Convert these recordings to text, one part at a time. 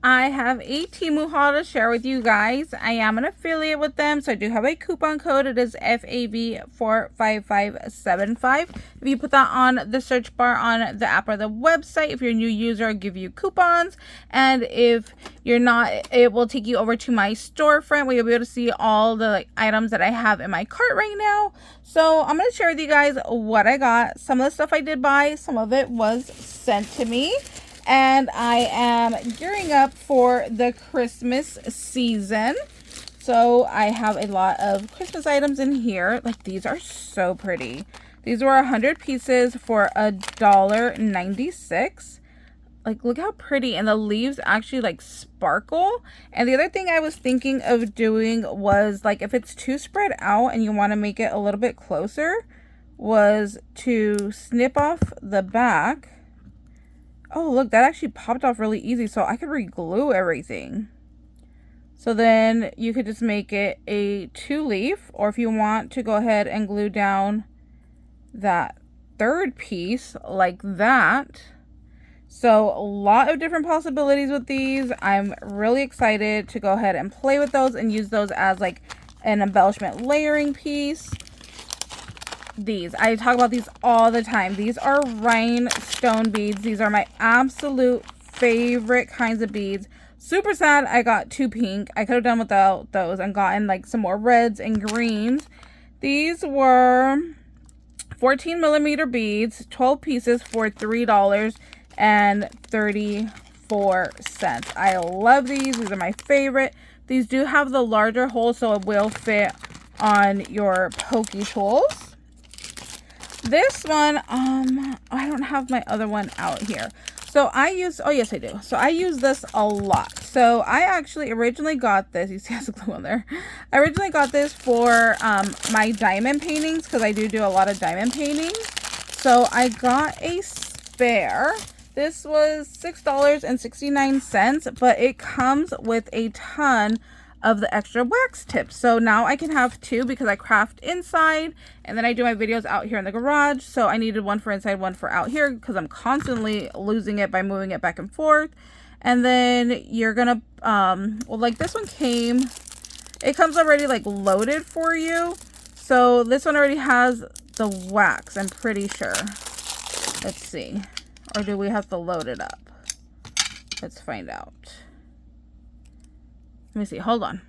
I have a Temu haul to share with you guys. I am an affiliate with them, so I do have a coupon code. It is fav45575. If you put that on the search bar on the app or the website, if you're a new user, I'll give you coupons. And if you're not, it will take you over to my storefront where you'll be able to see all the items that I have in my cart right now. So I'm going to share with you guys what I got. Some of the stuff I did buy, some of it was sent to me. And I am gearing up for the Christmas season. So I have a lot of Christmas items in here. Like, these are so pretty. These were 100 pieces for $1.96. Like, look how pretty. And the leaves actually like sparkle. And the other thing I was thinking of doing was, like, if it's too spread out and you want to make it a little bit closer, was to snip off the back. Oh, look, that actually popped off really easy, so I could re-glue everything. So then you could just make it a 2-leaf, or if you want to go ahead and glue down that third piece like that. So a lot of different possibilities with these. I'm really excited to go ahead and play with those and use those as like an embellishment layering piece. These, I talk about these all the time. These are rhinestone beads. These are my absolute favorite kinds of beads. Super sad I got 2 pink. I could have done without those and gotten like some more reds and greens. These were 14mm beads, 12 pieces for $3.34. I love these. These are my favorite. These do have the larger hole, so it will fit on your Pokie tools. This one, I don't have my other one out here. So I use, oh yes I do. So I use this a lot. So I actually originally got this, you see it has a glue on there. I originally got this for my diamond paintings, because I do a lot of diamond paintings. So I got a spare. This was $6.69, but it comes with a ton of the extra wax tips. So now I can have 2 because I craft inside and then I do my videos out here in the garage. So I needed one for inside, one for out here, because I'm constantly losing it by moving it back and forth. And then you're gonna well, like this one came, it comes already like loaded for you. So this one already has the wax, I'm pretty sure. Let's see, or do we have to load it up? Let's find out. Let me see, hold on.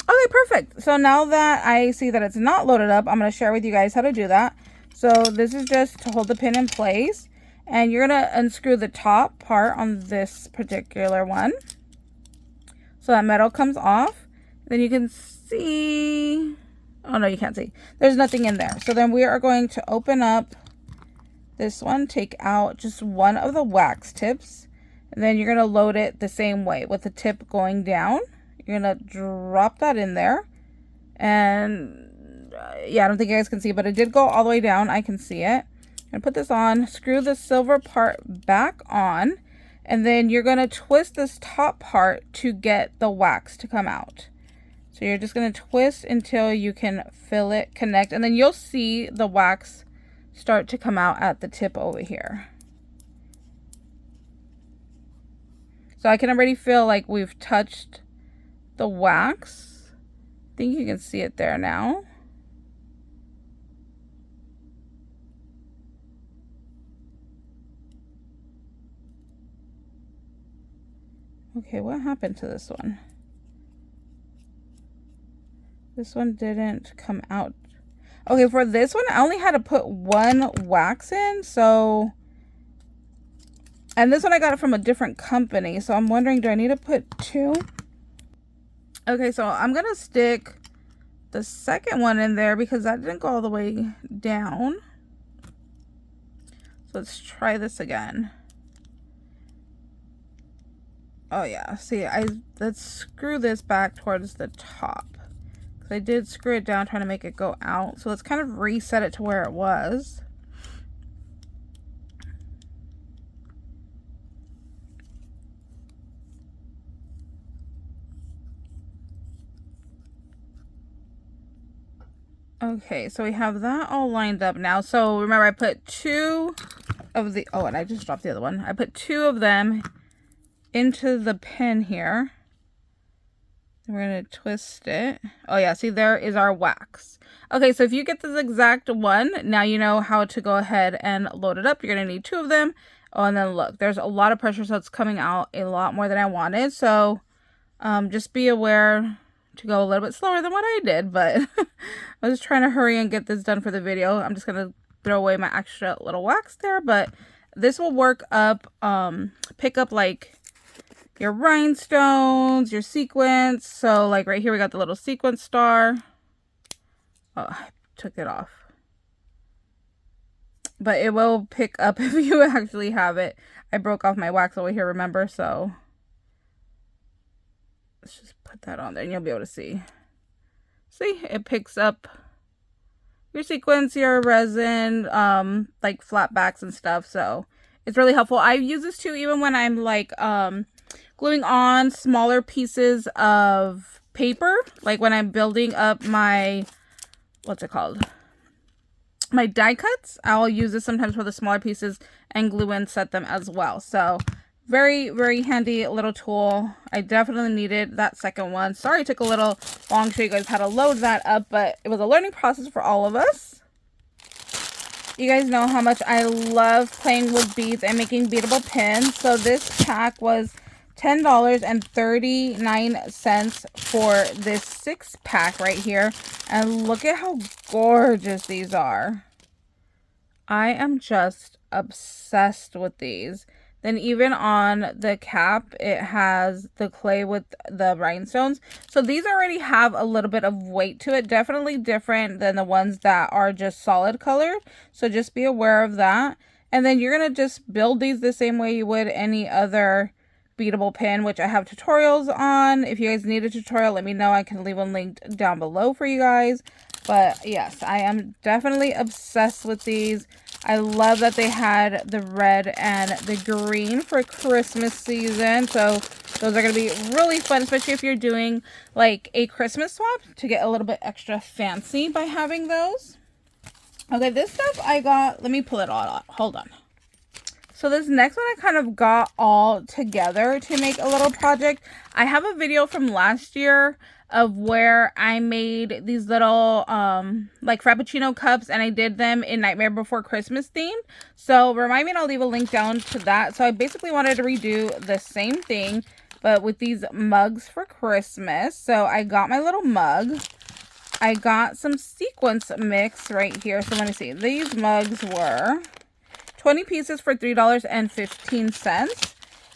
Okay, perfect. So now that I see that it's not loaded up, I'm going to share with you guys how to do that. So this is just to hold the pin in place. And you're going to unscrew the top part on this particular one. So that metal comes off. Then you can see, oh no, you can't see. There's nothing in there. So then we are going to open up this one, take out just one of the wax tips. And then you're going to load it the same way with the tip going down. You're going to drop that in there. And yeah, I don't think you guys can see, but it did go all the way down. I can see it. And put this on, screw the silver part back on, and then you're going to twist this top part to get the wax to come out. So you're just going to twist until you can feel it connect, and then you'll see the wax start to come out at the tip over here. So I can already feel like we've touched the wax. I think you can see it there now. Okay, what happened to this one? This one didn't come out. Okay, for this one, I only had to put 1 wax in, so... And this one I got it from a different company, so I'm wondering, do I need to put 2? Okay, so I'm going to stick the second one in there because that didn't go all the way down. So let's try this again. Oh yeah, see, let's screw this back towards the top. Because I did screw it down trying to make it go out. So let's kind of reset it to where it was. Okay, so we have that all lined up now. So remember, I put 2 of the, oh, and I just dropped the other one. I put 2 of them into the pin here. We're going to twist it. Oh yeah, see, there is our wax. Okay, so if you get this exact one, now you know how to go ahead and load it up. You're going to need 2 of them. Oh, and then look, there's a lot of pressure, so it's coming out a lot more than I wanted. So just be aware to go a little bit slower than what I did, but I was trying to hurry and get this done for the video. I'm just going to throw away my extra little wax there, but this will work up, pick up like your rhinestones, your sequins. So like right here, we got the little sequin star. Oh, I took it off. But it will pick up if you actually have it. I broke off my wax over here, remember? So let's just put that on there and you'll be able to see. See, it picks up your sequins, your resin, like flat backs and stuff. So it's really helpful. I use this too even when I'm like gluing on smaller pieces of paper, like when I'm building up my, what's it called, my die cuts. I'll use this sometimes for the smaller pieces and glue and set them as well. So very, very handy little tool. I definitely needed that second one. Sorry it took a little long to show you guys how to load that up, but it was a learning process for all of us. You guys know how much I love playing with beads and making beadable pins. So this pack was $10.39 for this 6-pack right here. And look at how gorgeous these are. I am just obsessed with these. Then even on the cap, it has the clay with the rhinestones. So these already have a little bit of weight to it. Definitely different than the ones that are just solid colored. So just be aware of that. And then you're going to just build these the same way you would any other beadable pin, which I have tutorials on. If you guys need a tutorial, let me know. I can leave one linked down below for you guys. But yes, I am definitely obsessed with these. I love that they had the red and the green for Christmas season. So those are going to be really fun, especially if you're doing like a Christmas swap to get a little bit extra fancy by having those. Okay, this stuff I got, let me pull it all out. Hold on. So this next one I kind of got all together to make a little project. I have a video from last year of where I made these little like Frappuccino cups, and I did them in Nightmare Before Christmas theme. So remind me and I'll leave a link down to that. So I basically wanted to redo the same thing, but with these mugs for Christmas. So I got my little mug. I got some sequence mix right here. So let me see. These mugs were 20 pieces for $3.15.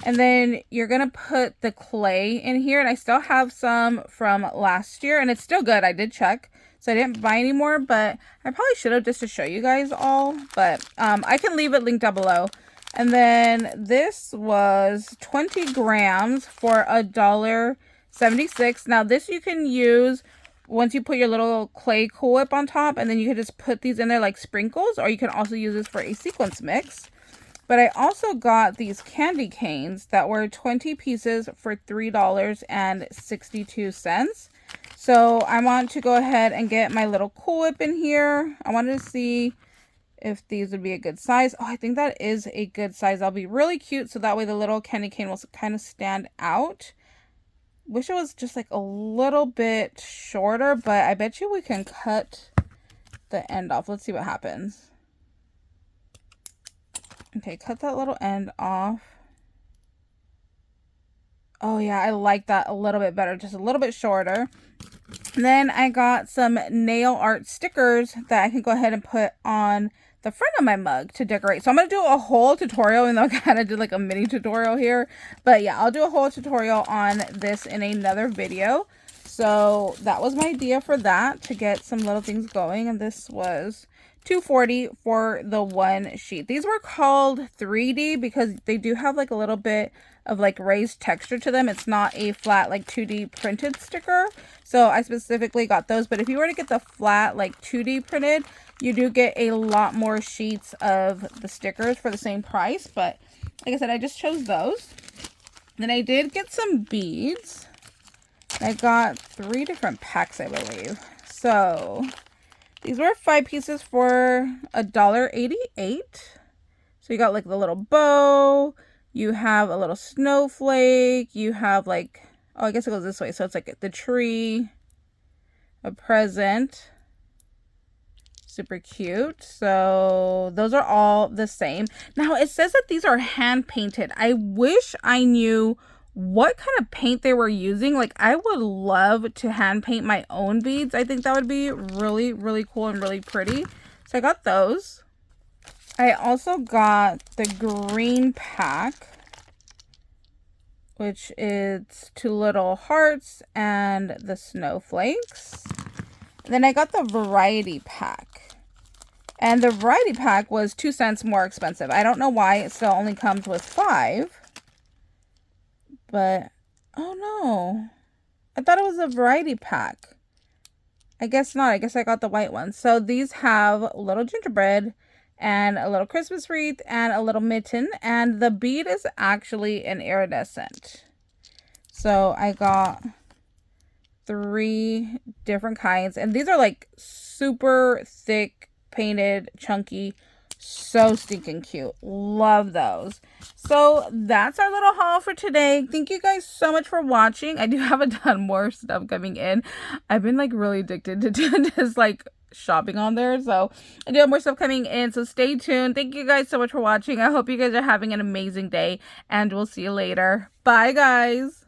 And then you're going to put the clay in here. And I still have some from last year. And it's still good. I did check. So I didn't buy any more. But I probably should have just to show you guys all. But I can leave it linked down below. And then this was 20 grams for $1.76. Now this you can use once you put your little clay Cool Whip on top. And then you can just put these in there like sprinkles. Or you can also use this for a sequence mix. But I also got these candy canes that were 20 pieces for $3.62. So I want to go ahead and get my little Cool Whip in here. I wanted to see if these would be a good size. Oh, I think that is a good size. That'll be really cute. So that way the little candy cane will kind of stand out. Wish it was just like a little bit shorter, but I bet you we can cut the end off. Let's see what happens. Okay, cut that little end off. Oh yeah, I like that a little bit better, just a little bit shorter. Then I got some nail art stickers that I can go ahead and put on the front of my mug to decorate. So I'm going to do a whole tutorial, even though I kind of did like a mini tutorial here. But yeah, I'll do a whole tutorial on this in another video. So that was my idea for that, to get some little things going. And this was $2.40 for the one sheet. These were called 3D because they do have like a little bit of like raised texture to them. It's not a flat like 2D printed sticker. So I specifically got those. But if you were to get the flat like 2D printed, you do get a lot more sheets of the stickers for the same price. But like I said, I just chose those. Then I did get some beads. I got 3 different packs, I believe. So these were 5 pieces for $1.88. So you got like the little bow, You have a little snowflake. You have like, oh, I guess it goes this way. So it's like the tree, a present. Super cute. So those are all the same. Now it says that these are hand painted. I wish I knew what kind of paint they were using. Like, I would love to hand paint my own beads. I think that would be really, really cool and really pretty. So I got those. I also got the green pack, which is 2 little hearts and the snowflakes. And then I got the variety pack. And the variety pack was 2 cents more expensive. I don't know why it still only comes with 5. But, oh no. I thought it was a variety pack. I guess not. I guess I got the white one. So these have a little gingerbread and a little Christmas wreath and a little mitten. And the bead is actually an iridescent. So I got 3 different kinds. And these are like super thick, painted, chunky. So stinking cute. Love those. So that's our little haul for today. Thank you guys so much for watching. I do have a ton more stuff coming in. I've been like really addicted to just like shopping on there. So I do have more stuff coming in. So stay tuned. Thank you guys so much for watching. I hope you guys are having an amazing day and we'll see you later. Bye guys.